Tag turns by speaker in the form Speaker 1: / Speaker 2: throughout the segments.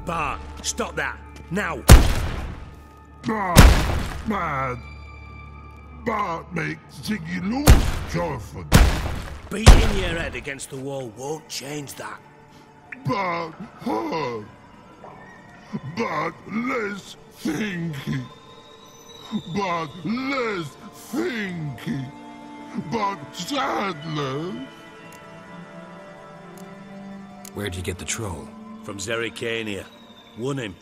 Speaker 1: Bart, stop that! Now!
Speaker 2: Bad. Bart makes Ziggy lose, Jorfin.
Speaker 1: Beating your head against the wall won't change that.
Speaker 2: Bart hard. Bart less thinky. Bart less thinky. Bart Sadler.
Speaker 3: Where'd you get the troll?
Speaker 1: From Zerrikania. Won him.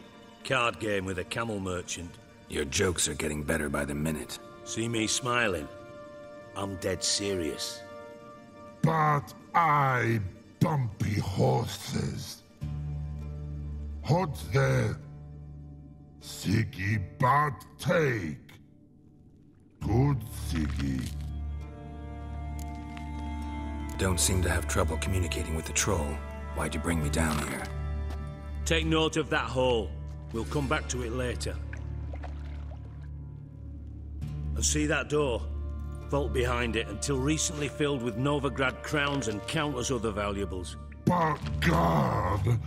Speaker 1: Card game with a camel merchant.
Speaker 3: Your jokes are getting better by the minute.
Speaker 1: See me smiling? I'm dead serious.
Speaker 2: But I bumpy horses. Hot there. Siggy but take. Good Siggy.
Speaker 3: Don't seem to have trouble communicating with the troll. Why'd you bring me down here?
Speaker 1: Take note of that hole. We'll come back to it later. And see that door? Vault behind it, until recently filled with Novigrad crowns and countless other valuables.
Speaker 2: But God!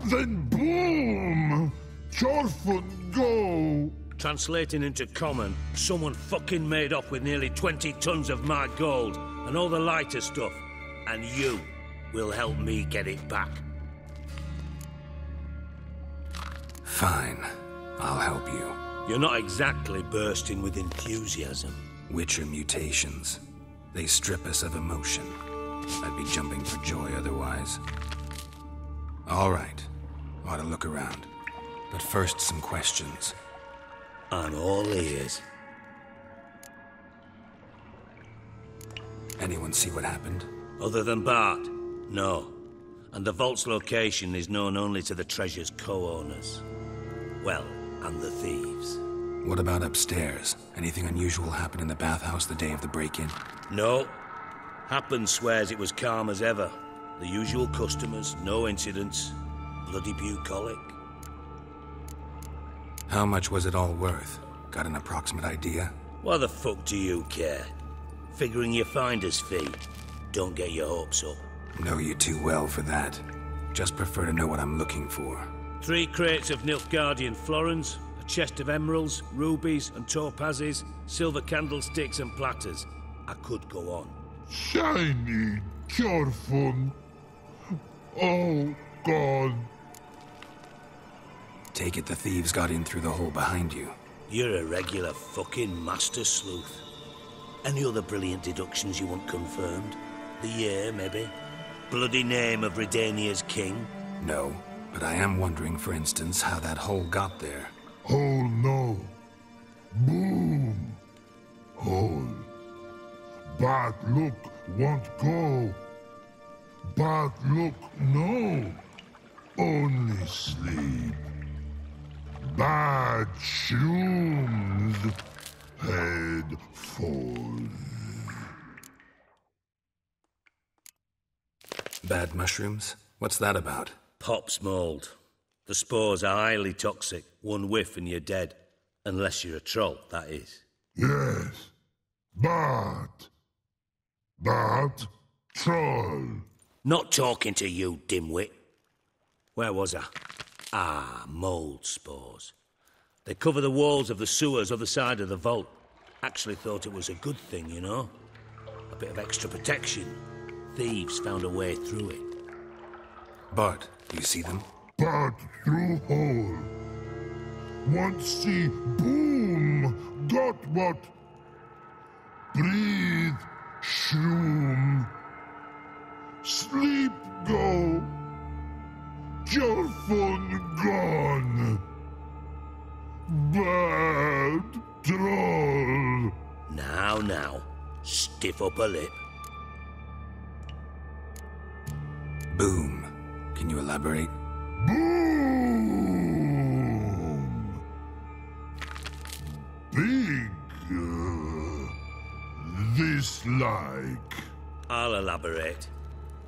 Speaker 2: Then boom! Jorfun go!
Speaker 1: Translating into common, someone fucking made off with nearly 20 tons of my gold, and all the lighter stuff. And you will help me get it back.
Speaker 3: Fine. I'll help you.
Speaker 1: You're not exactly bursting with enthusiasm.
Speaker 3: Witcher mutations. They strip us of emotion. I'd be jumping for joy otherwise. All right. Ought to look around. But first, some questions.
Speaker 1: I'm all ears.
Speaker 3: Anyone see what happened?
Speaker 1: Other than Bart? No. And the vault's location is known only to the treasure's co-owners. Well, and the thieves.
Speaker 3: What about upstairs? Anything unusual happen in the bathhouse the day of the break-in?
Speaker 1: No. Happen swears it was calm as ever. The usual customers, no incidents. Bloody bucolic.
Speaker 3: How much was it all worth? Got an approximate idea?
Speaker 1: Why the fuck do you care? Figuring your finder's fee. Don't get your hopes up.
Speaker 3: Know you too well for that. Just prefer to know what I'm looking for.
Speaker 1: 3 crates of Nilfgaardian florins, a chest of emeralds, rubies and topazes, silver candlesticks and platters. I could go on.
Speaker 2: Shiny Jorfun. Oh, God.
Speaker 3: Take it the thieves got in through the hole behind you.
Speaker 1: You're a regular fucking master sleuth. Any other brilliant deductions you want confirmed? The year, maybe? Bloody name of Redania's king?
Speaker 3: No, but I am wondering, for instance, how that hole got there.
Speaker 2: Hole no. Boom. Hole. But look won't go. But look no. Only sleep. Bad shrooms. Head falls.
Speaker 3: Bad mushrooms? What's that about?
Speaker 1: Pop's mold. The spores are highly toxic. One whiff and you're dead. Unless you're a troll, that is.
Speaker 2: Yes. But troll.
Speaker 1: Not talking to you, dimwit. Where was I? Ah, mold spores. They cover the walls of the sewers other side of the vault. Actually thought it was a good thing, you know? A bit of extra protection. Thieves found a way through it.
Speaker 3: Bart, you see them?
Speaker 2: But through hole. Once see boom. Got what? Breathe. Shroom. Sleep go. Jorfun gone. Bad troll.
Speaker 1: Now. Stiff upper lip.
Speaker 3: Boom. Can you elaborate?
Speaker 2: Boom. Big. This like.
Speaker 1: I'll elaborate.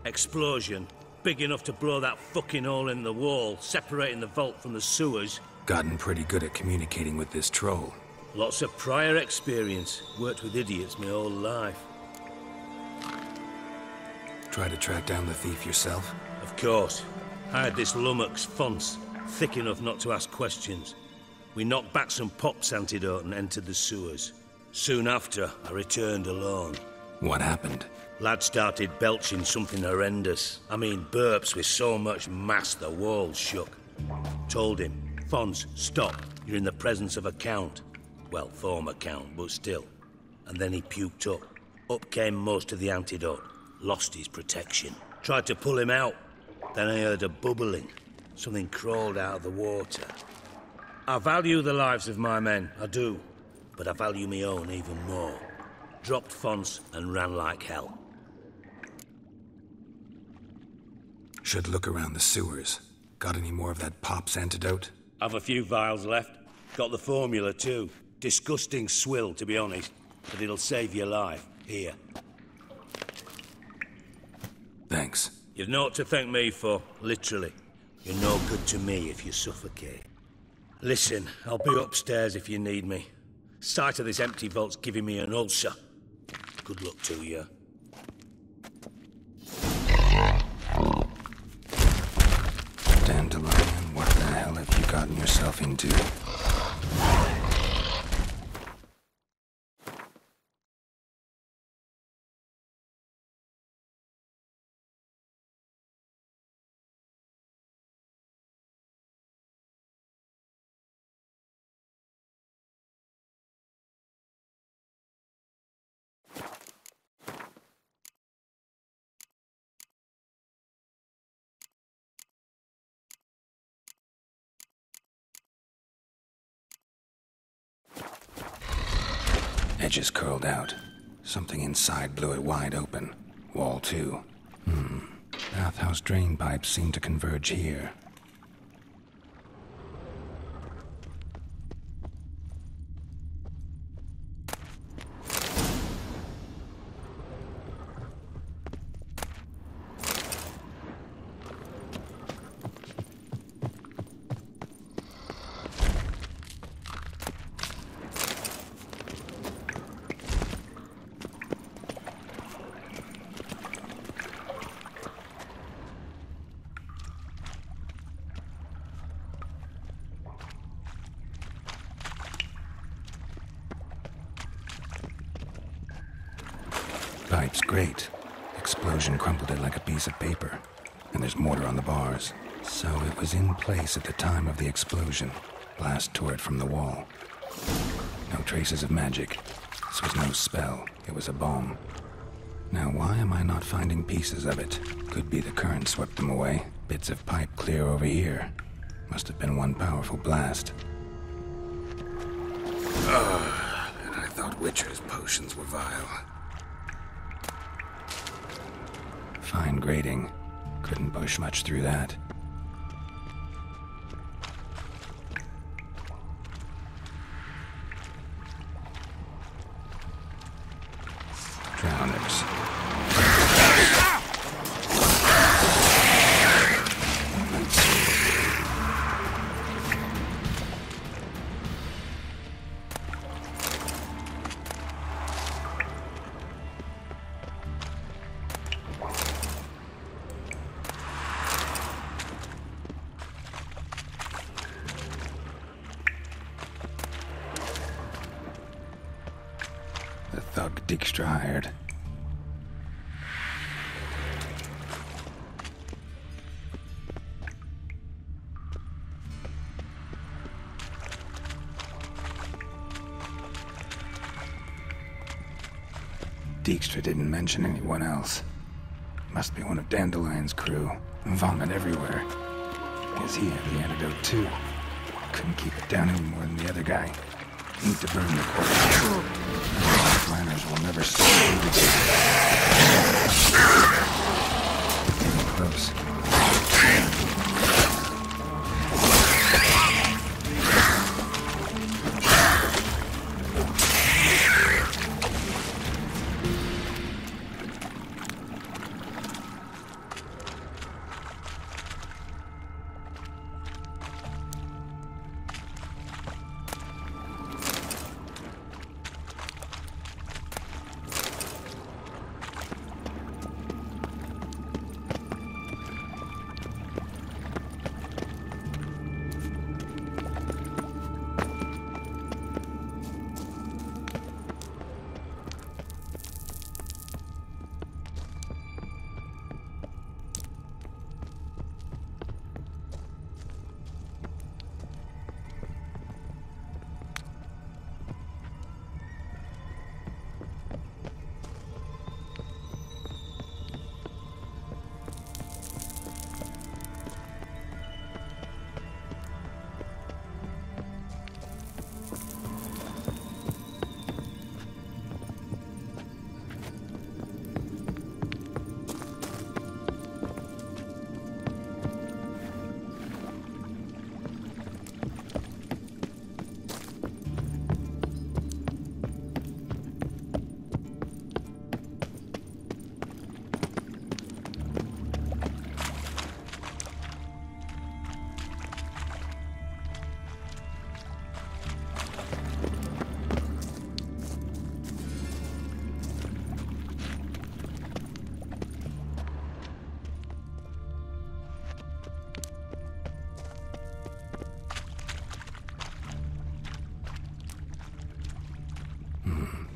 Speaker 1: Explosion. Big enough to blow that fucking hole in the wall, separating the vault from the sewers.
Speaker 3: Gotten pretty good at communicating with this troll.
Speaker 1: Lots of prior experience. Worked with idiots my whole life.
Speaker 3: Try to track down the thief yourself?
Speaker 1: Of course. Hired this lummox Fonce. Thick enough not to ask questions. We knocked back some Pop's antidote and entered the sewers. Soon after, I returned alone.
Speaker 3: What happened?
Speaker 1: Lad started belching something horrendous. I mean, burps with so much mass the walls shook. Told him, Fons, stop. You're in the presence of a count. Well, former count, but still. And then he puked up. Up came most of the antidote. Lost his protection. Tried to pull him out. Then I heard a bubbling. Something crawled out of the water. I value the lives of my men, I do. But I value my own even more. Dropped Fons and ran like hell.
Speaker 3: Should look around the sewers. Got any more of that Pop's antidote?
Speaker 1: I've a few vials left. Got the formula too. Disgusting swill, to be honest. But it'll save your life. Here.
Speaker 3: Thanks.
Speaker 1: You've naught to thank me for, literally. You're no good to me if you suffocate. Listen, I'll be upstairs if you need me. Sight of this empty vault's giving me an ulcer. Good luck to you.
Speaker 3: Dandelion, what the hell have you gotten yourself into? Edges curled out. Something inside blew it wide open. Wall too. Bathhouse drain pipes seem to converge here. Pipe's great. Explosion crumpled it like a piece of paper. And there's mortar on the bars. So it was in place at the time of the explosion. Blast tore it from the wall. No traces of magic. This was no spell. It was a bomb. Now why am I not finding pieces of it? Could be the current swept them away. Bits of pipe clear over here. Must have been one powerful blast. And I thought Witcher's potions were vile. Fine grating. Couldn't push much through that. Drowners. The thug Dijkstra hired. Dijkstra didn't mention anyone else. Must be one of Dandelion's crew. Vomit everywhere. Guess he had the antidote too. Couldn't keep it down any more than the other guy. Need to burn the corpse. Miners will never see it getting close.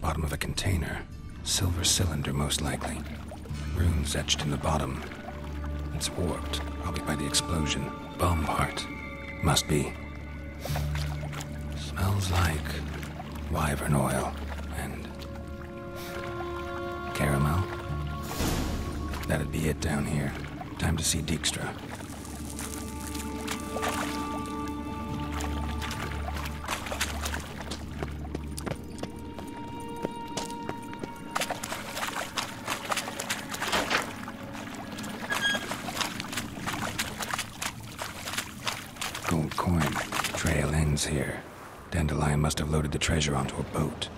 Speaker 3: Bottom of a container. Silver cylinder, most likely. Runes etched in the bottom. It's warped, probably by the explosion. Bomb part. Must be. Smells like wyvern oil and caramel. That'd be it down here. Time to see Dijkstra. Gold coin. Trail ends here. Dandelion must have loaded the treasure onto a boat.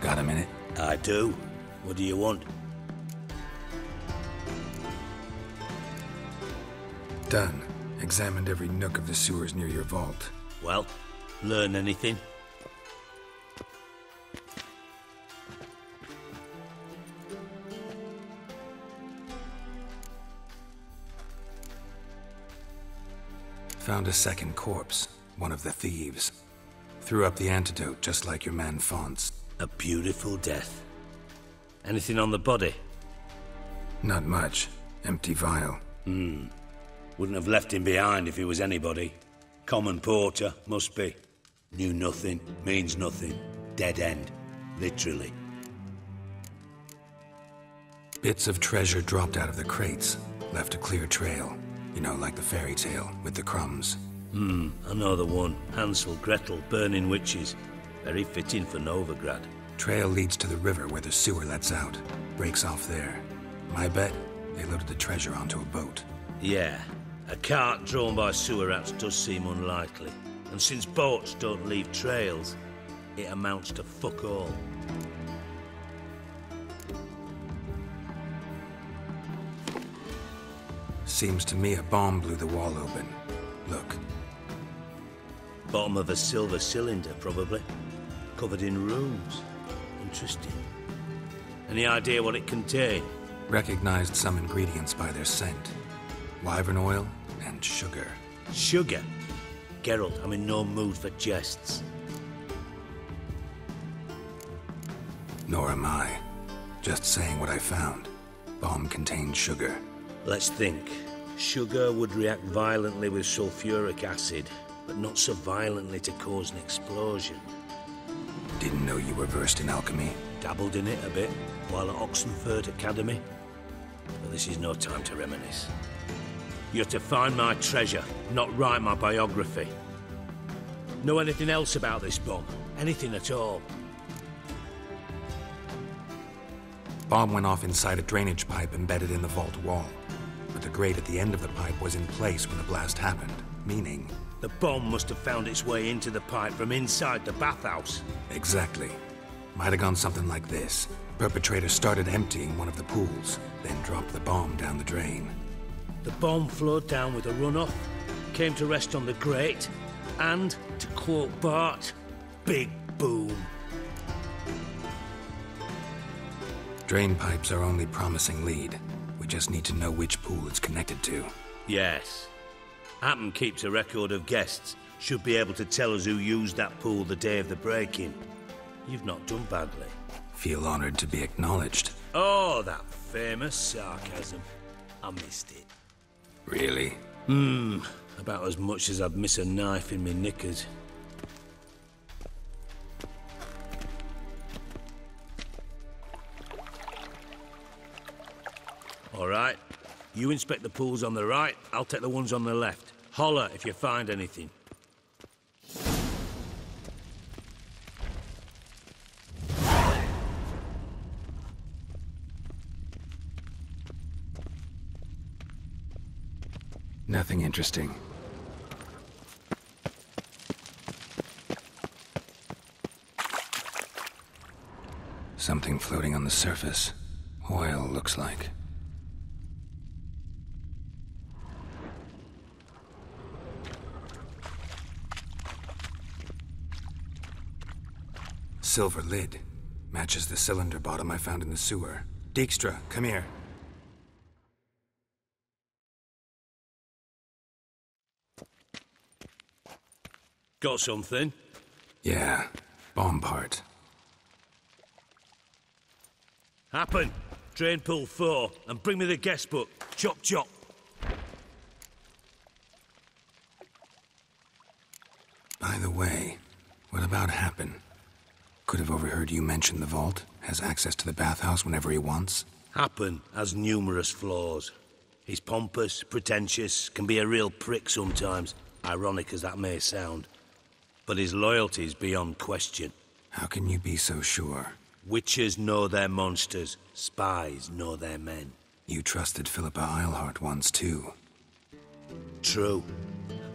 Speaker 3: Got a minute?
Speaker 1: I do. What do you want?
Speaker 3: Done. Examined every nook of the sewers near your vault.
Speaker 1: Well, learn anything?
Speaker 3: Found a second corpse. One of the thieves. Threw up the antidote just like your man Font's.
Speaker 1: A beautiful death. Anything on the body?
Speaker 3: Not much. Empty vial.
Speaker 1: Wouldn't have left him behind if he was anybody. Common porter, must be. Knew nothing, means nothing. Dead end. Literally.
Speaker 3: Bits of treasure dropped out of the crates. Left a clear trail. You know, like the fairy tale, with the crumbs.
Speaker 1: I know the one. Hansel, Gretel, burning witches. Very fitting for Novigrad.
Speaker 3: Trail leads to the river where the sewer lets out. Breaks off there. My bet, they loaded the treasure onto a boat.
Speaker 1: Yeah. A cart drawn by sewer rats does seem unlikely. And since boats don't leave trails, it amounts to fuck all.
Speaker 3: Seems to me a bomb blew the wall open. Look.
Speaker 1: Bottom of a silver cylinder, probably. Covered in runes. Interesting. Any idea what it contained?
Speaker 3: Recognized some ingredients by their scent. Wyvern oil and sugar.
Speaker 1: Sugar? Geralt, I'm in no mood for jests.
Speaker 3: Nor am I. Just saying what I found. Bomb contained sugar.
Speaker 1: Let's think. Sugar would react violently with sulfuric acid, but not so violently to cause an explosion.
Speaker 3: Didn't know you were versed in alchemy.
Speaker 1: Dabbled in it a bit while at Oxenford Academy. But this is no time to reminisce. You're to find my treasure, not write my biography. Know anything else about this bomb? Anything at all?
Speaker 3: Bomb went off inside a drainage pipe embedded in the vault wall. But the grate at the end of the pipe was in place when the blast happened, meaning
Speaker 1: The bomb must have found its way into the pipe from inside the bathhouse.
Speaker 3: Exactly. Might have gone something like this. Perpetrator started emptying one of the pools, then dropped the bomb down the drain.
Speaker 1: The bomb flowed down with a runoff, came to rest on the grate, and, to quote Bart, big boom.
Speaker 3: Drain pipes are only promising lead. We just need to know which pool it's connected to.
Speaker 1: Yes. Hammond keeps a record of guests. Should be able to tell us who used that pool the day of the break-in. You've not done badly.
Speaker 3: Feel honored to be acknowledged.
Speaker 1: Oh, that famous sarcasm. I missed it.
Speaker 3: Really?
Speaker 1: About as much as I'd miss a knife in me knickers. All right. You inspect the pools on the right, I'll take the ones on the left. Holler if you find anything.
Speaker 3: Nothing interesting. Something floating on the surface. Oil, looks like. Silver lid. Matches the cylinder bottom I found in the sewer. Dijkstra, come here.
Speaker 1: Got something?
Speaker 3: Yeah, bomb part.
Speaker 1: Happen. Drain pool 4, and bring me the guest book. Chop chop.
Speaker 3: By the way, what about Happen? Could have overheard you mention the vault. Has access to the bathhouse whenever he wants.
Speaker 1: Happen has numerous flaws. He's pompous, pretentious, can be a real prick sometimes, ironic as that may sound. But his loyalty's beyond question.
Speaker 3: How can you be so sure?
Speaker 1: Witches know their monsters, spies know their men.
Speaker 3: You trusted Philippa Eilhart once too.
Speaker 1: True.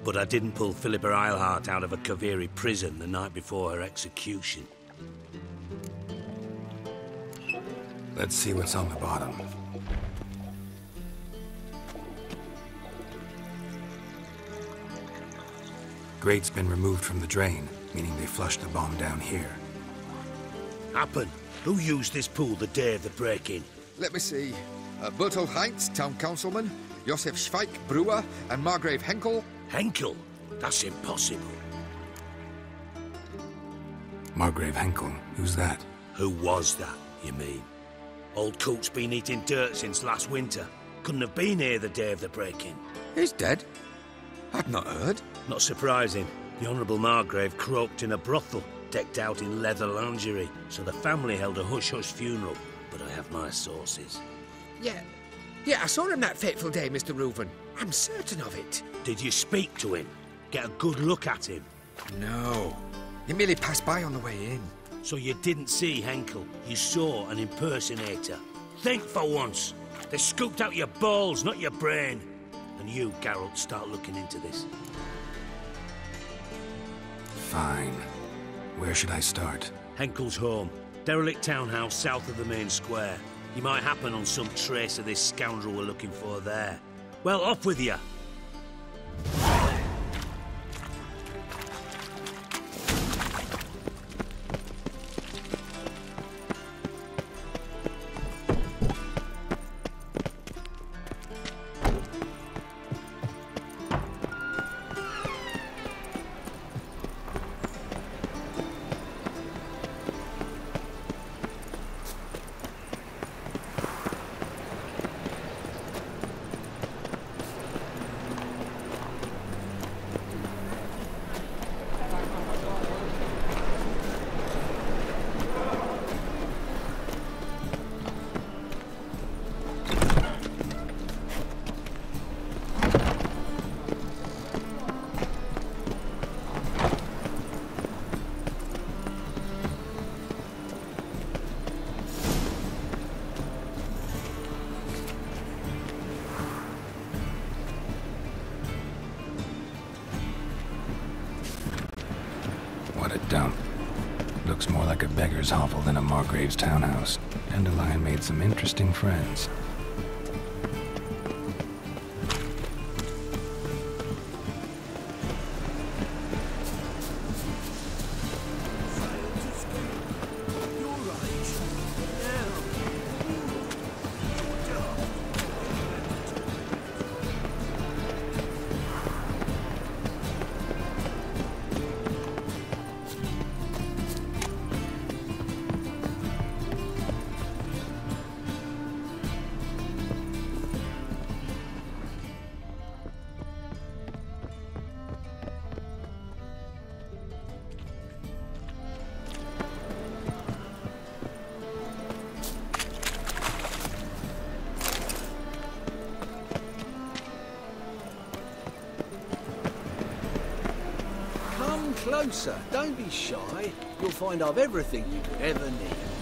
Speaker 1: But I didn't pull Philippa Eilhart out of a Kaviri prison the night before her execution.
Speaker 3: Let's see what's on the bottom. Grate's been removed from the drain, meaning they flushed the bomb down here.
Speaker 1: Happen. Who used this pool the day of the break-in?
Speaker 4: Let me see. Bertel Heinz, town councilman, Josef Schweik, brewer, and Margrave Henkel.
Speaker 1: Henkel? That's impossible.
Speaker 3: Margrave Henkel? Who's that?
Speaker 1: Who was that, you mean? Old Coot's been eating dirt since last winter. Couldn't have been here the day of the break-in.
Speaker 4: He's dead? I'd not heard.
Speaker 1: Not surprising. The Honourable Margrave croaked in a brothel, decked out in leather lingerie, so the family held a hush-hush funeral. But I have my sources.
Speaker 5: Yeah, I saw him that fateful day, Mr. Reuven. I'm certain of it.
Speaker 1: Did you speak to him? Get a good look at him?
Speaker 4: No. He merely passed by on the way in.
Speaker 1: So you didn't see Henkel, you saw an impersonator. Think for once. They scooped out your balls, not your brain. And you, Geralt, start looking into this.
Speaker 3: Fine. Where should I start?
Speaker 1: Henkel's home. Derelict townhouse south of the main square. You might happen on some trace of this scoundrel we're looking for there. Well, off with you.
Speaker 3: don't. Looks more like a beggar's hovel than a Margrave's townhouse. Dandelion made some interesting friends.
Speaker 6: Closer, don't be shy. You'll find I've everything you could ever need.